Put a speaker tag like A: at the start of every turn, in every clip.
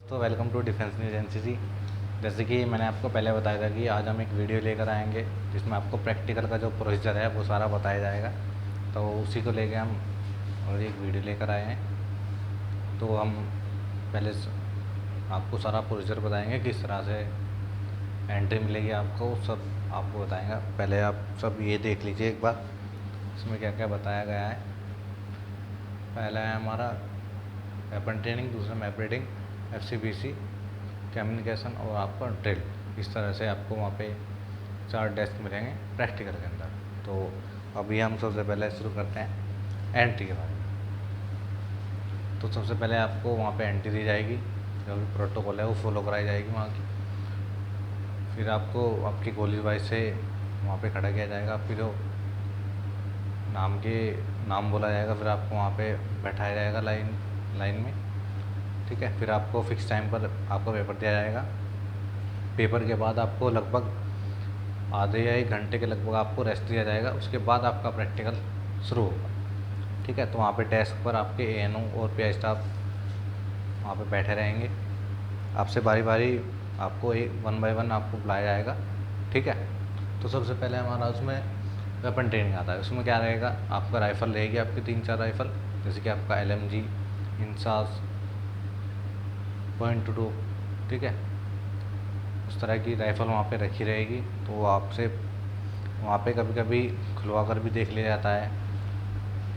A: तो welcome to defence news NCC. जैसे कि मैंने आपको पहले बताया था कि आज हम एक वीडियो लेकर आएंगे जिसमें आपको प्रैक्टिकल का जो प्रोसीजर है वो सारा बताया जाएगा। तो उसी को लेके हम और एक वीडियो लेकर आए हैं। तो हम पहले आपको सारा प्रोसीजर बताएंगे, किस तरह से एंट्री मिलेगी आपको, सब आपको बताएंगे। पहले आप सब ये देख लीजिए एक बार इसमें क्या क्या बताया गया है। पहला है हमारा वेपन ट्रेनिंग, दूसरा मैप रीडिंग, FCBC, कम्युनिकेशन और आपका ड्रिल। इस तरह से आपको वहाँ पे 4 डेस्क मिलेंगे प्रैक्टिकल के अंदर। तो अभी हम सबसे पहले शुरू करते हैं एंट्री के बारे में। तो सबसे पहले आपको वहाँ पे एंट्री दी जाएगी, जो भी प्रोटोकॉल है वो फॉलो कराई जाएगी वहाँ की। फिर आपको आपकी गोली वाइज से वहाँ पे खड़ा किया जाएगा, आपकी जो नाम बोला जाएगा, फिर आपको वहाँ पे बैठाया जाएगा लाइन में। ठीक है, फिर आपको फिक्स टाइम पर आपको पेपर दिया जाएगा। पेपर के बाद आपको लगभग आधे या 1 घंटे के लगभग आपको रेस्ट दिया जाएगा। उसके बाद आपका प्रैक्टिकल शुरू होगा। ठीक है, तो वहाँ पे डेस्क पर आपके ANO और PI स्टाफ वहाँ पे बैठे रहेंगे। आपसे बारी बारी आपको 1 बाय 1 आपको बुलाया जाएगा। ठीक है, तो सबसे पहले हमारा उसमें वेपन ट्रेनिंग आता है। उसमें क्या रहेगा, आपका राइफ़ल रहेगी, आपकी 3-4 राइफ़ल, जैसे कि आपका LMG, इंसास, .22। ठीक है, उस तरह की राइफ़ल वहाँ पे रखी रहेगी। तो आपसे वहाँ पे कभी कभी खुलवा कर भी देख लिया जाता है,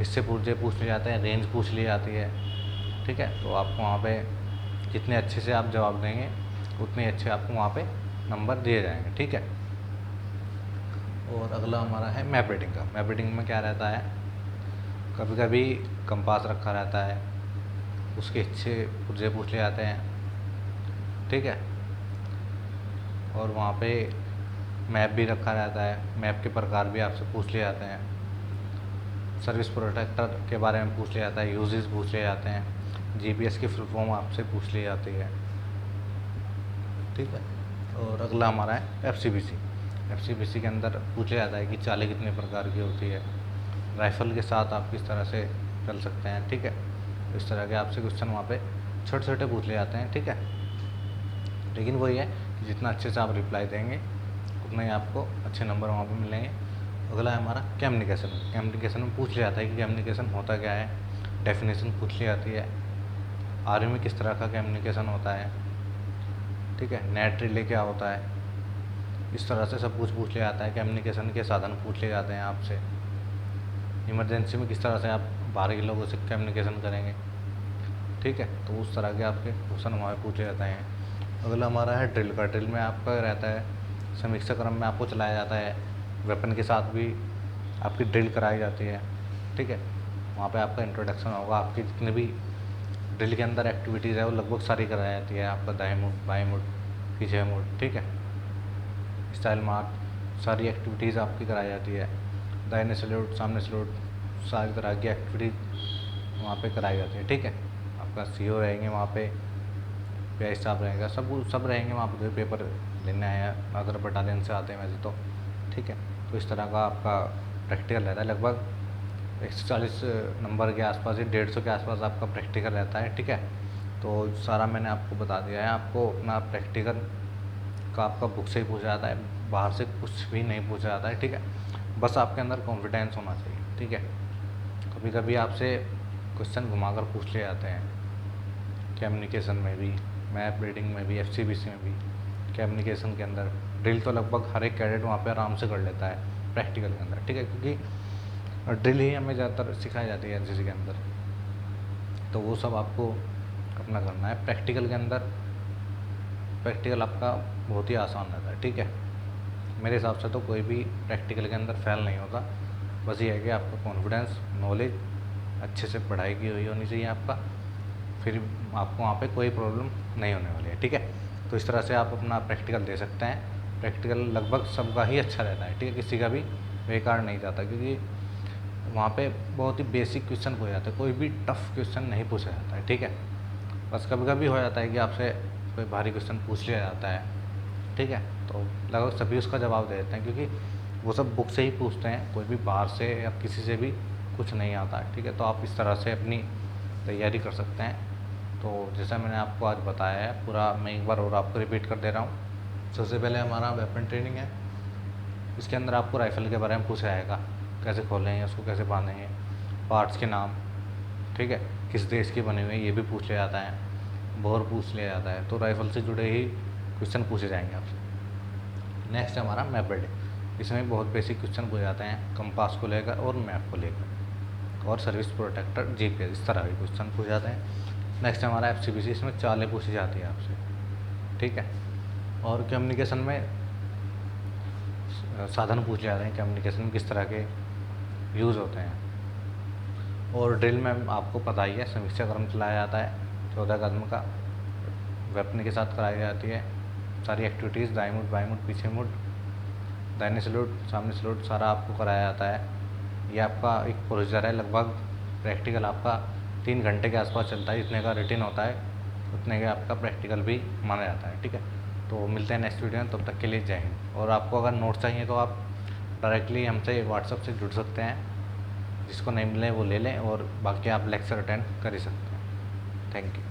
A: इससे पूछ लिया जाता है, रेंज पूछ ली जाती है। ठीक है, तो आपको वहाँ पे जितने अच्छे से आप जवाब देंगे उतने अच्छे आपको वहाँ पे नंबर दिए जाएंगे। ठीक है, और अगला हमारा है मैप रीडिंग का। मैप रीडिंग में क्या रहता है, कभी कभी कंपास रखा रहता है, उसके अच्छे पुर्जे पूछ लिए जाते हैं। ठीक है, और वहाँ पे मैप भी रखा रहता है, मैप के प्रकार भी आपसे पूछ लिए जाते हैं। सर्विस प्रोटेक्टर के बारे में पूछ लिया जाता है, यूजेस पूछ लिए जाते हैं, GPS की फुल फॉर्म आपसे पूछ ली जाती है। ठीक है, और अगला हमारा है FCBC के अंदर पूछ लिया जाता है कि चालें कितने प्रकार की होती है, राइफ़ल के साथ आप किस तरह से चल सकते हैं। ठीक है, इस तरह के आपसे क्वेश्चन वहाँ पे छोटे छोटे पूछ लिए जाते हैं। ठीक है, लेकिन वही है कि जितना अच्छे से आप रिप्लाई देंगे उतना ही आपको अच्छे नंबर वहाँ पे मिलेंगे। अगला है हमारा कम्युनिकेशन में पूछ लिया जाता है कि कम्युनिकेशन होता क्या है, डेफिनेशन पूछ ली जाती है, आर्मी में किस तरह का कम्युनिकेशन होता है। ठीक है, नेट रिले क्या होता है, इस तरह से सब कुछ पूछ लिया जाता है। कम्युनिकेशन के साधन पूछ लिए जाते हैं आपसे। इमरजेंसी में किस तरह से आप बाहर के लोगों से कम्युनिकेशन करेंगे। ठीक है, तो उस तरह के आपके क्वेश्चन वहाँ पूछ लिए जाते हैं। अगला हमारा है ड्रिल का। ड्रिल में आपका रहता है समीक्षा क्रम में आपको चलाया जाता है, वेपन के साथ भी आपकी ड्रिल कराई जाती है। ठीक है, वहाँ पे आपका इंट्रोडक्शन होगा, आपकी जितने भी ड्रिल के अंदर एक्टिविटीज़ है वो लगभग सारी कराई जाती है। आपका दाएं मुड़, बाएं मुड़, पीछे मुड़, ठीक है, स्टाइल मार्क, सारी एक्टिविटीज़ आपकी कराई जाती है। दाहिने सैल्यूट, सामने सैल्यूट, सारी तरह की एक्टिविटीज़ वहाँ पे कराई जाती है। ठीक है, आपका CO रहेंगे वहाँ पे, PI स्टाफ रहेगा, सब रहेंगे वहाँ पे, पेपर लेने आए हैं अदर बटालियन से आते हैं वैसे तो। ठीक है, तो इस तरह का आपका प्रैक्टिकल रहता है। लगभग 140 नंबर के आसपास या 150 के आसपास आपका प्रैक्टिकल रहता है। ठीक है, तो सारा मैंने आपको बता दिया है। आपको अपना प्रैक्टिकल का आपका बुक से ही पूछा जाता है, बाहर से कुछ भी नहीं पूछा जाता है। ठीक है, बस आपके अंदर कॉन्फिडेंस होना चाहिए। ठीक है, कभी कभी आपसे क्वेश्चन घुमाकर पूछ लिए जाते हैं, कम्युनिकेशन में भी, मैप रीडिंग में भी, FCBC में भी। कम्युनिकेशन के अंदर ड्रिल तो लगभग हर एक कैडेट वहाँ पे आराम से कर लेता है प्रैक्टिकल के अंदर। ठीक है, क्योंकि ड्रिल ही हमें ज़्यादातर सिखाई जाती है NCC के अंदर, तो वो सब आपको अपना करना है। प्रैक्टिकल के अंदर प्रैक्टिकल आपका बहुत ही आसान रहता है। ठीक है, मेरे हिसाब से तो कोई भी प्रैक्टिकल के अंदर फेल नहीं होता। बस ये है कि आपका कॉन्फिडेंस, नॉलेज, अच्छे से पढ़ाई की हुई होनी चाहिए आपका, फिर आपको वहाँ पे कोई प्रॉब्लम नहीं होने वाली है। ठीक है, तो इस तरह से आप अपना प्रैक्टिकल दे सकते हैं। प्रैक्टिकल लगभग सबका ही अच्छा रहता है। ठीक है, किसी का भी बेकार नहीं जाता, क्योंकि वहाँ पे बहुत ही बेसिक क्वेश्चन पूछे जाते हैं, कोई भी टफ़ क्वेश्चन नहीं पूछा जाता है। ठीक है, बस कभी कभी हो जाता है कि आपसे कोई भारी क्वेश्चन पूछ लिया जाता है। ठीक है, तो लगभग सभी उसका जवाब दे देते हैं, क्योंकि वो सब बुक से ही पूछते हैं, कोई भी बाहर से या किसी से भी कुछ नहीं आता है। ठीक है, तो आप इस तरह से अपनी तैयारी कर सकते हैं। तो जैसा मैंने आपको आज बताया है पूरा, मैं एक बार और आपको रिपीट कर दे रहा हूँ। सबसे पहले हमारा वेपन ट्रेनिंग है। इसके अंदर आपको राइफ़ल के बारे में पूछा जाएगा, कैसे खोलेंगे, उसको कैसे बांधेंगे, पार्ट्स के नाम, ठीक है, किस देश के बने हुए हैं ये भी पूछ लिया जाता है, बोर पूछ लिया जाता है। तो राइफ़ल से जुड़े ही क्वेश्चन पूछे जाएंगे आपसे। नेक्स्ट है हमारा मैप बिल्डिंग। इसमें बहुत बेसिक क्वेश्चन पूछे जाते हैं कंपास को लेकर और मैप को लेकर, और सर्विस प्रोटेक्टर, जीपीएस, इस तरह के क्वेश्चन पूछे जाते हैं। नेक्स्ट है हमारा एफसीपीसी। इसमें चालें पूछी जाती है आपसे, ठीक है। और कम्युनिकेशन में साधन पूछ जाते हैं, कम्युनिकेशन में किस तरह के यूज़ होते हैं। और ड्रिल में आपको पता ही है, समीक्षा क्रम चलाया जाता है 14 कदम का, वेपन के साथ कराई जाती है सारी एक्टिविटीज़, दाएं मुड़, बाएं मुड़, पीछे मुड़, दाहिने सैल्यूट, सामने सैल्यूट, सारा आपको कराया जाता है। ये आपका एक प्रोसीजर है। लगभग प्रैक्टिकल आपका 3 घंटे के आसपास चलता है। इतने का रिटन होता है, उतने का आपका प्रैक्टिकल भी माना जाता है, ठीक है। तो मिलते हैं नेक्स्ट वीडियो में, तब तक के लिए जय हिंद। और आपको अगर नोट्स चाहिए तो आप डायरेक्टली हमसे व्हाट्सएप से जुड़ सकते हैं, जिसको नहीं मिले वो ले लें, और बाकी आप लेक्चर अटेंड कर ही सकते हैं। Thank you.